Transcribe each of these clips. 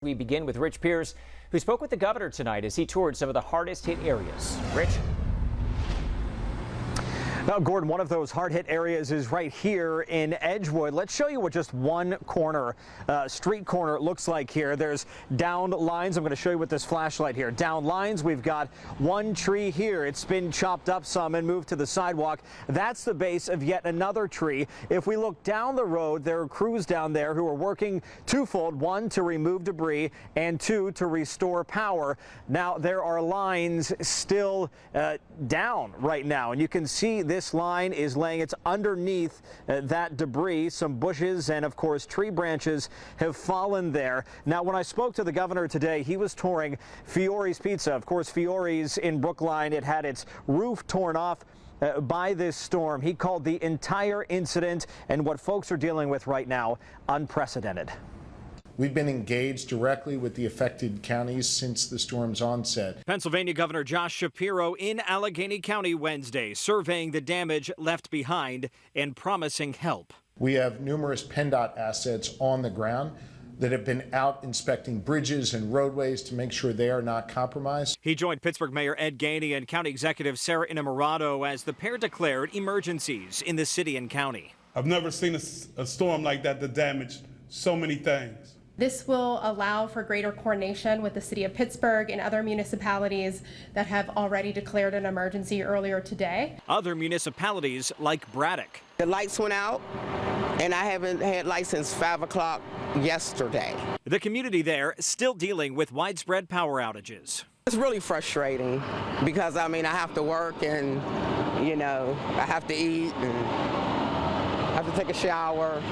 We begin with Rich Pierce, who spoke with the governor tonight as he toured some of the hardest hit areas. Rich? Now, Gordon, one of those hard-hit areas is right here in Edgewood. Let's show you what just one corner, street corner, looks like here. There's downed lines. I'm going to show you with this flashlight here. Downed lines. We've got one tree here. It's been chopped up some and moved to the sidewalk. That's the base of yet another tree. If we look down the road, there are crews down there who are working twofold. One, to remove debris, and two, to restore power. Now, there are lines still down right now, and you can see this line is laying. It's underneath that debris. Some bushes and, of course, tree branches have fallen there. Now, when I spoke to the governor today, he was touring Fiore's Pizza. Of course, Fiore's in Brookline. It had its roof torn off by this storm. He called the entire incident and what folks are dealing with right now unprecedented. We've been engaged directly with the affected counties since the storm's onset. Pennsylvania Governor Josh Shapiro in Allegheny County Wednesday, surveying the damage left behind and promising help. We have numerous PennDOT assets on the ground that have been out inspecting bridges and roadways to make sure they are not compromised. He joined Pittsburgh Mayor Ed Gainey and County Executive Sarah Innamorato as the pair declared emergencies in the city and county. I've never seen a storm like that damaged so many things. This will allow for greater coordination with the city of Pittsburgh and other municipalities that have already declared an emergency earlier today. Other municipalities like Braddock. The lights went out, and I haven't had lights since 5 o'clock yesterday. The community there still dealing with widespread power outages. It's really frustrating because, I have to work and, I have to eat and I have to take a shower.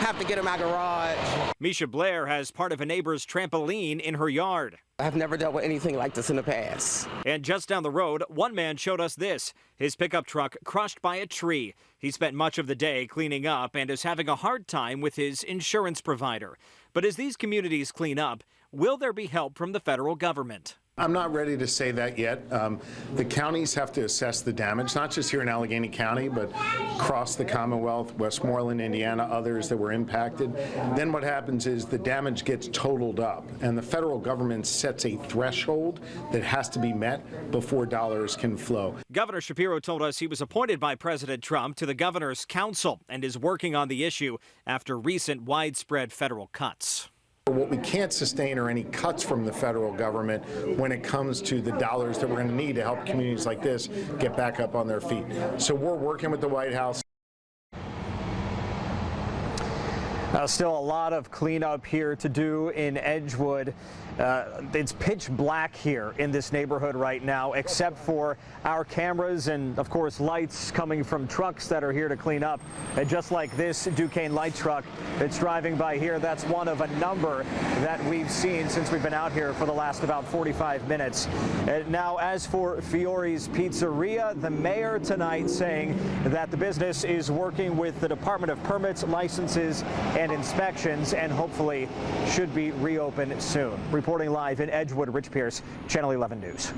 Have to get in my garage. Misha Blair has part of a neighbor's trampoline in her yard. I've never dealt with anything like this in the past. And just down the road, one man showed us this. His pickup truck crushed by a tree. He spent much of the day cleaning up and is having a hard time with his insurance provider. But as these communities clean up, will there be help from the federal government? I'm not ready to say that yet. The counties have to assess the damage, not just here in Allegheny County, but across the Commonwealth, Westmoreland, Indiana, others that were impacted. Then what happens is the damage gets totaled up, and the federal government sets a threshold that has to be met before dollars can flow. Governor Shapiro told us he was appointed by President Trump to the Governor's Council and is working on the issue after recent widespread federal cuts. What we can't sustain are any cuts from the federal government when it comes to the dollars that we're going to need to help communities like this get back up on their feet. So we're working with the White House. Still a lot of cleanup here to do in Edgewood. It's pitch black here in this neighborhood right now, except for our cameras and, of course, lights coming from trucks that are here to clean up. And just like this Duquesne light truck that's driving by here, that's one of a number that we've seen since we've been out here for the last about 45 minutes. Now, as for Fiore's Pizzeria, the mayor tonight saying that the business is working with the Department of Permits, Licenses, and Inspections, and hopefully should be reopened soon. Reporting live in Edgewood, Rich Pierce, Channel 11 News.